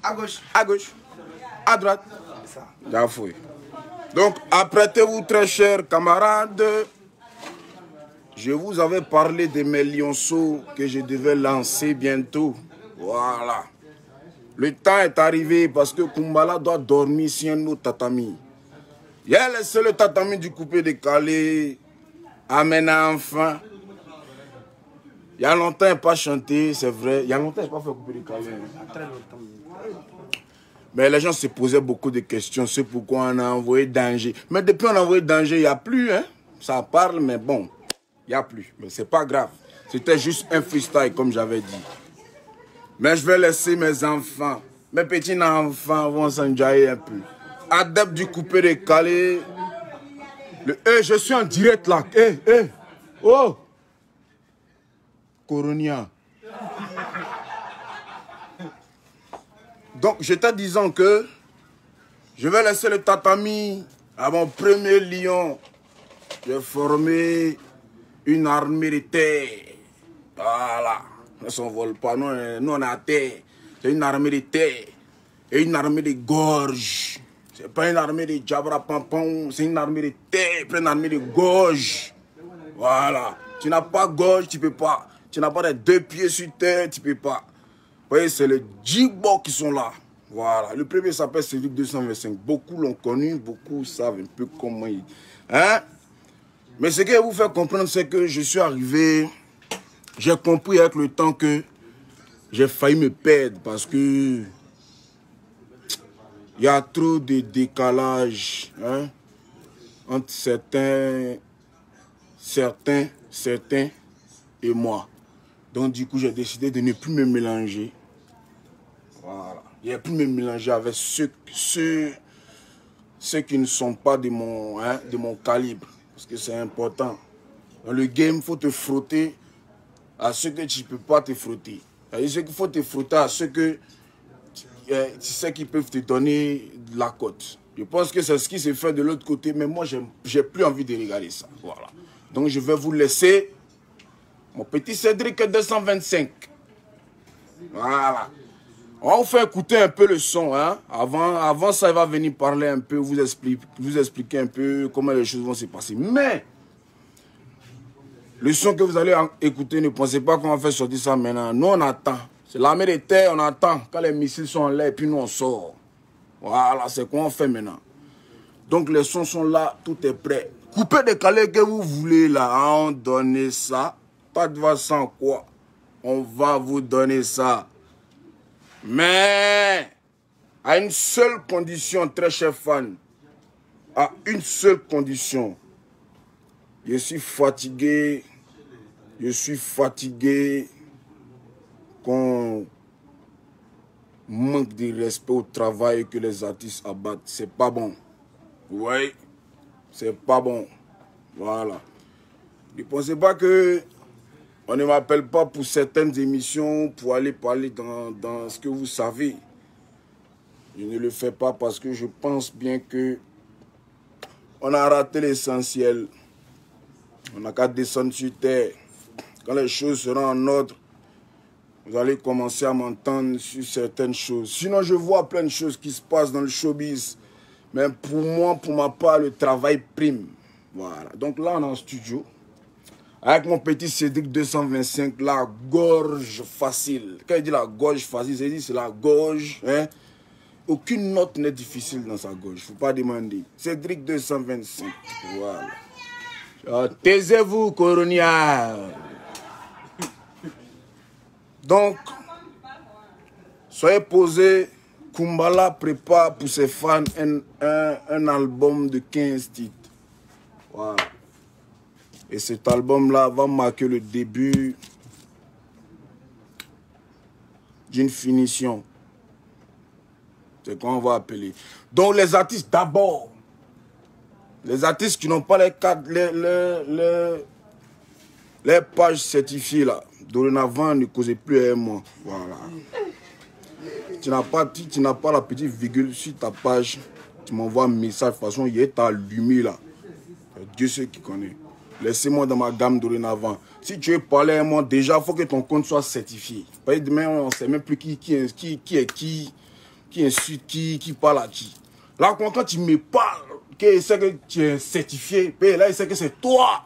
À gauche. À gauche. À droite. D'afoué. Donc, apprêtez-vous, très chers camarades. Je vous avais parlé de mes lionceaux que je devais lancer bientôt. Voilà. Le temps est arrivé parce que Kumbala doit dormir sur un autre tatami. Il a laissé le tatami du coupé décalé. Amen enfin. Il y a longtemps, il n'a pas chanté, c'est vrai. Il y a longtemps, il n'a pas fait coupé décalé. Très longtemps. Mais les gens se posaient beaucoup de questions. C'est pourquoi on a envoyé Danger. Mais depuis qu'on a envoyé Danger, il n'y a plus. Hein? Ça parle, mais bon, il n'y a plus. Mais ce n'est pas grave. C'était juste un freestyle, comme j'avais dit. Mais je vais laisser mes enfants, mes petits enfants vont s'enjailler un peu. Adepte du coupé décalé. Je suis en direct là. Oh! Coronia. Donc, j'étais disant que je vais laisser le tatami à mon premier lion. J'ai formé une armée de terre. Voilà. Ne s'envole pas. Nous, on est à terre. C'est une armée de terre. Et une armée de gorge. C'est pas une armée de Jabra Pampon. C'est une armée de terre. Pas une armée de gorge. Voilà. Tu n'as pas gorge, tu peux pas. Tu n'as pas les deux pieds sur terre, tu peux pas. Vous voyez, c'est les Djibok qui sont là. Voilà. Le premier s'appelle Cédric 225. Beaucoup l'ont connu, beaucoup savent un peu comment il... Hein? Mais ce que je vous faire comprendre, c'est que je suis arrivé... J'ai compris avec le temps que j'ai failli me perdre parce que... Il y a trop de décalage, hein, entre certains et moi. Donc du coup, j'ai décidé de ne plus me mélanger. Voilà. Je ne plus me mélanger avec ceux qui ne sont pas de mon calibre. Parce que c'est important. Dans le game, il faut te frotter à ceux que tu ne peux pas te frotter. Il faut te frotter à ceux que tu sais qu'ils peuvent te donner de la cote. Je pense que c'est ce qui se fait de l'autre côté, mais moi, j'ai plus envie de regarder ça. Voilà. Donc, je vais vous laisser mon petit Cédric 225. Voilà. On va vous faire écouter un peu le son. Hein. Avant ça, il va venir parler un peu, vous expliquer un peu comment les choses vont se passer. Mais, le son que vous allez écouter, ne pensez pas qu'on va faire sortir ça maintenant. Nous, on attend. C'est l'armée de terre, on attend. Quand les missiles sont en l'air, puis nous, on sort. Voilà, c'est quoi on fait maintenant. Donc, les sons sont là, tout est prêt. Coupez décalé que vous voulez, là. On donne ça. Pas de va sans quoi. On va vous donner ça. Mais, à une seule condition, très cher fan. À une seule condition. Je suis fatigué. Je suis fatigué qu'on manque de respect au travail que les artistes abattent. C'est pas bon. Oui, c'est pas bon. Voilà. Ne pensez pas que on ne m'appelle pas pour certaines émissions pour aller parler dans ce que vous savez. Je ne le fais pas parce que je pense bien que on a raté l'essentiel. On n'a qu'à descendre sur terre. Quand les choses seront en ordre, vous allez commencer à m'entendre sur certaines choses. Sinon, je vois plein de choses qui se passent dans le showbiz. Mais pour moi, pour ma part, le travail prime. Voilà. Donc là, on est en studio. Avec mon petit Cédric 225, la gorge facile. Quand il dit la gorge facile, c'est la gorge. Hein? Aucune note n'est difficile dans sa gorge. Il ne faut pas demander. Cédric 225. Voilà. Taisez-vous, Coronia. Donc, soyez posés. Kumbala prépare pour ses fans un album de 15 titres. Voilà. Et cet album-là va marquer le début d'une finition. C'est quoi on va appeler. Donc les artistes d'abord. Les artistes qui n'ont pas les pages certifiées là. Dorénavant, ne causez plus avec moi. Voilà. Tu n'as pas la petite virgule sur ta page. Tu m'envoies un message. De toute façon, il est allumé là. Dieu sait qui connaît. Laissez-moi dans ma gamme dorénavant. Si tu veux parler à moi, déjà, il faut que ton compte soit certifié. Demain, on ne sait même plus qui est qui. qui insulte qui parle à qui. Là, quand tu me parles, qu'il sait que tu es certifié, là, il sait que c'est toi.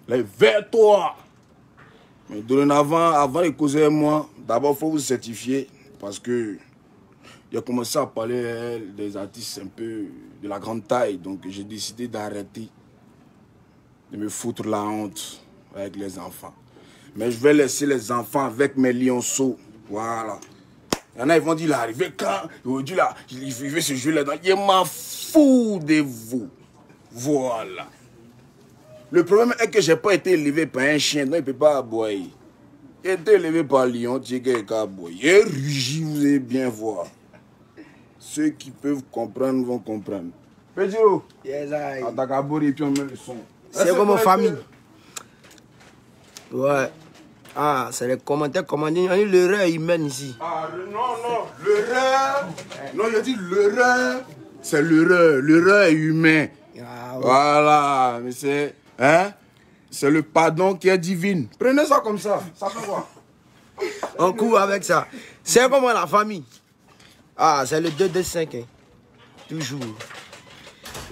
Là, vers toi. Mais dorénavant, avant de causer avec moi, d'abord, il faut vous certifier. Parce que j'ai commencé à parler des artistes un peu de la grande taille. Donc, j'ai décidé d'arrêter de me foutre la honte avec les enfants. Mais je vais laisser les enfants avec mes lionceaux. Voilà. Il y en a, ils vont dire, il est arrivé quand? Aujourd'hui, là, il veut se jouer là-dedans. Il m'en fout de vous. Voilà. Le problème est que je n'ai pas été élevé par un chien, donc il ne peut pas aboyer. J'ai été élevé par un lion, tu sais qu'il peut aboyer. Et rugit, vous allez bien voir. Ceux qui peuvent comprendre vont comprendre. Petit O, yes, I. à Dakabori, et puis on met le son. C'est comme en famille. Ouais. Ah, c'est les commentaires commandés. On dit l'erreur humaine ici. Ah, non, l'erreur. Non, il a dit l'erreur. C'est l'erreur. L'erreur est humain. Ah, ouais. Voilà, mais c'est. Hein? C'est le pardon qui est divin. Prenez ça comme ça. Ça fait quoi? On court avec ça. C'est comme la famille. Ah, c'est le 2-2-5. Hein. Toujours.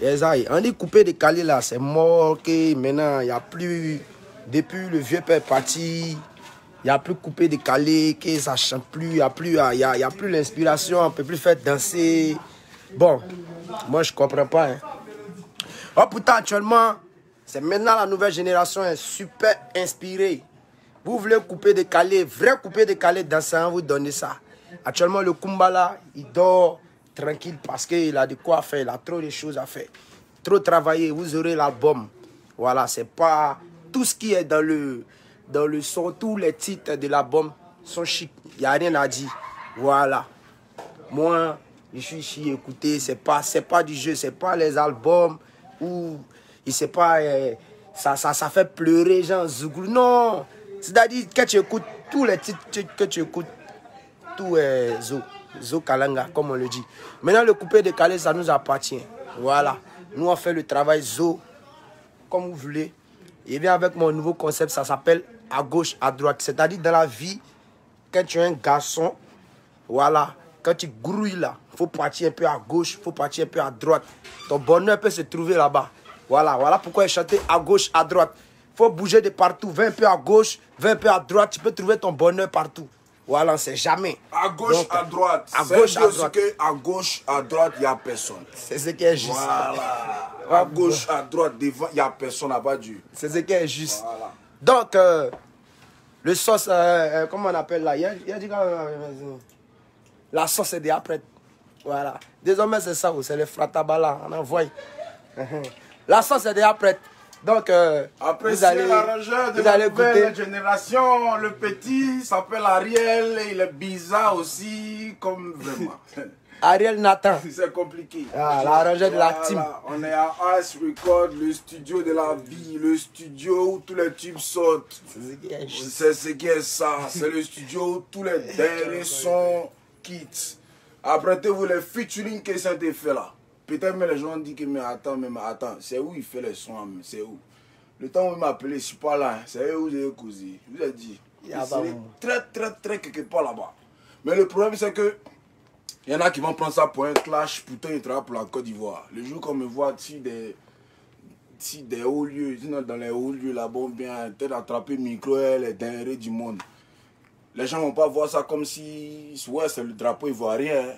Yes, I. On dit couper décalé là, c'est mort. Que maintenant, il n'y a plus. Depuis le vieux père est parti, il n'y a plus coupé décalé, que ça ne chante plus, il n'y a plus l'inspiration, on ne peut plus faire danser. Bon, moi je ne comprends pas. Hein. Oh, pourtant, actuellement, c'est maintenant la nouvelle génération est super inspirée. Vous voulez couper décalé, vrai couper décalé, danser, vous donnez ça. Actuellement, le Kumbala, il dort tranquille parce qu'il a de quoi faire, il a trop de choses à faire. Trop travailler, vous aurez l'album. Voilà, c'est pas... Tout ce qui est dans le son, tous les titres de l'album sont chics. Il n'y a rien à dire. Voilà. Moi, je suis ici, écoutez, c'est pas du jeu, c'est pas les albums où c'est pas ça fait pleurer, genre Zouglou. Non. C'est-à-dire que tu écoutes tous les titres que tu écoutes, tout est Zo Kalanga, comme on le dit. Maintenant, le coupé décalé, ça nous appartient. Voilà. Nous, on fait le travail Zo, comme vous voulez. Et bien avec mon nouveau concept, ça s'appelle à gauche, à droite. C'est-à-dire dans la vie, quand tu es un garçon, voilà, quand tu grouilles là, il faut partir un peu à gauche, il faut partir un peu à droite. Ton bonheur peut se trouver là-bas. Voilà, voilà pourquoi il chantait à gauche, à droite. Il faut bouger de partout, va un peu à gauche, va un peu à droite, tu peux trouver ton bonheur partout. Voilà, on ne sait jamais. À gauche, donc, à droite. À gauche, à droite. À gauche, à droite, il n'y a personne. C'est ce qui est juste. Voilà. À gauche, à droite, devant, il n'y a personne là-bas. C'est ce qui est juste. Voilà. Donc, le sauce, comment on appelle là? Il a dit la sauce est déjà prête. Voilà. Désormais, c'est ça, c'est le fratabala. On envoie. La sauce est déjà prête. Donc, vous allez l'arrangeur de la nouvelle génération. Le petit s'appelle Ariel. Il est bizarre aussi, comme vraiment. Ariel Nathan. C'est compliqué. Ah, l'arrangeur de la team. On est à Ice Record, le studio de la vie, le studio où tous les tubes sortent. C'est ce qui est ça. C'est le studio où tous les derniers sons quittent. Apprêtez-vous les featuring qui sont faits là. Peut-être que les gens disent que mais attends, c'est où il fait les sons, c'est où? Le temps où il m'a appelé, je ne suis pas là, c'est où j'ai causé. Je vous ai dit, c'est très quelque part là-bas. Mais le problème c'est que il y en a qui vont prendre ça pour un clash, pourtant ils travaillent pour la Côte d'Ivoire. Le jour qu'on me voit si des hauts lieux, dans les hauts lieux là-bas, bien peut-être attraper le micro et les dingueries du monde. Les gens ne vont pas voir ça comme si ouais, c'est le drapeau ivoirien. Hein.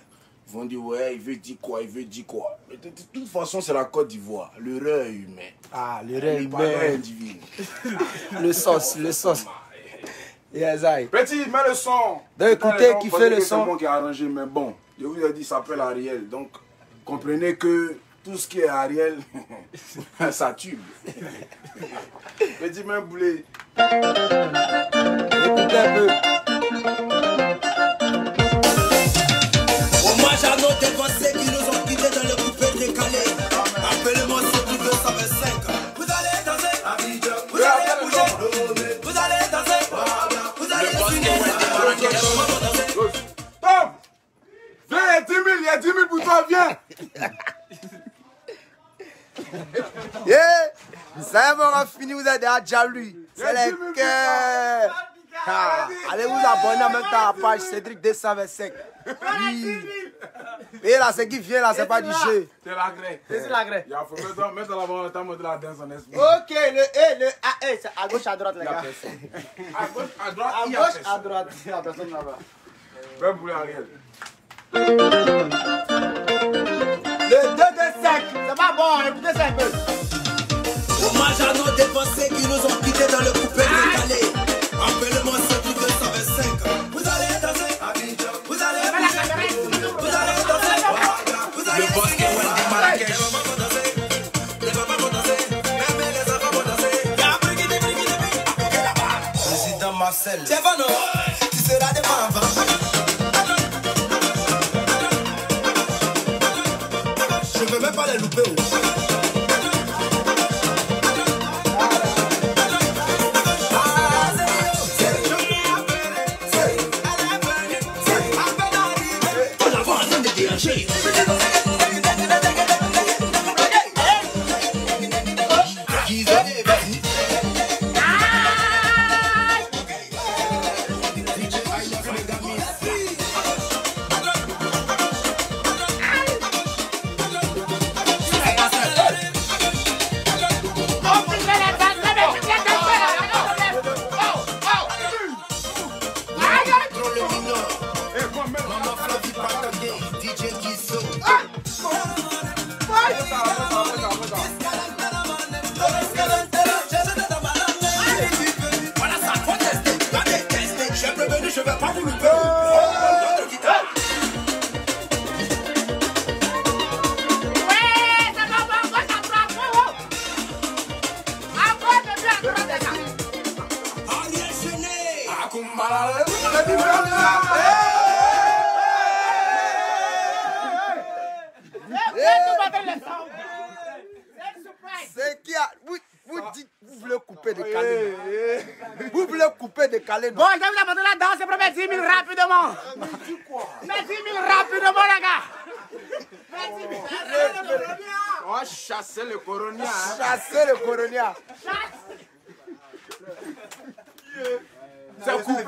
Ils vont dire, ouais, il veut dire quoi, il veut dire quoi. Mais de toute façon, c'est la Côte d'Ivoire. L'erreur humain. Ah, l'erreur humain. Le sauce. Yes, I. Petit, mets le son. Donc, écoutez, qui fait le son. C'est moi qui ai arrangé, mais bon, je vous ai dit, ça s'appelle Ariel. Donc, comprenez que tout ce qui est Ariel, ça tue. Petit, mets boulet. Écoutez un peu. Hommage à nos dévancés qui nous ont quittés dans le coupé décalé. Appelez-moi ce qui veut 125. Vous allez danser, vous allez bouger, vous allez danser, vous allez swinguer. Tom, viens, il y a 10 000 pour toi, viens. Yeah, ça va, on a fini, vous êtes déjà lui. C'est les cœurs. Allez vous abonner en même temps à la page Cédric 225. Oui. Et là, ce qui vient là, c'est pas du jeu. C'est la grève. C'est la grève. Il faut mettre en avant le temps de la danse en esprit. Ok, le c'est à gauche, à droite, les gars. À gauche, à droite, À il y a gauche, personne. à droite. Il y a personne là-bas. Même pour Ariel. Le 2 de 5. C'est pas bon, écoutez ça un peu. Hommage à nos défoncés qui nous ont quittés dans le coupé décalé. Appelez-moi ce truc de 125. Vous allez danser à Abidjan. Vous allez danser. Vous allez danser. Le bosque Wendy Marrakech. Les mamans vont danser. Les papas vont danser. Même les enfants vont danser. Y'a brigide. Président Marcel. Stefano, tu seras des enfants. Je veux même pas les louper. Je vais pas vous louper. C'est qui a. Vous dites, vous voulez couper de Calais. Vous voulez couper de Calais. Bon, je vais vous apporter la danse et promets 10 000 rapidement. Mais 10 000 rapidement, les gars. On va chasser le coronia. Chasser le coronia.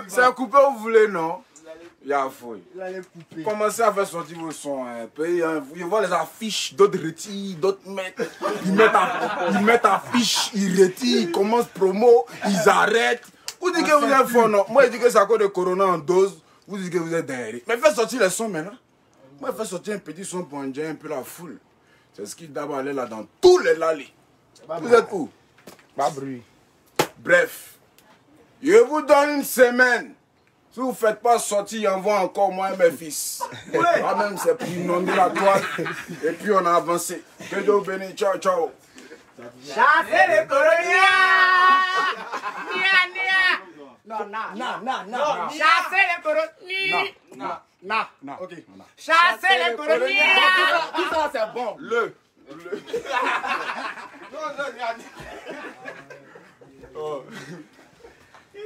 C'est un coupé où vous voulez, non? Il y a fouille. Commencez à faire sortir vos sons. Ils voient les affiches, d'autres retirent, d'autres mettent. Ils mettent affiches, ils retirent, ils commencent promo, ils arrêtent. Vous dites que vous êtes fort, non? Moi, je dis que c'est à cause de Corona en dose. Vous dites que vous êtes derrière. Mais faites sortir les sons maintenant. Moi, je fais sortir un petit son pour engager un peu la foule. C'est ce qui doit aller là dans tous les lalés. Vous êtes où? Pas bruit. Bref, je vous donne une semaine. Si vous ne faites pas sortir, j'envoie encore moi et mes fils. Moi-même, c'est pour inonder la toile. Et puis, on a avancé. Que Dieu vous bénisse. Ciao, ciao. Chassez les coloniens. Non. Chassez les coloniens. Non. Ok. Chassez les coloniens. Tout ça, c'est bon. Le. Oh.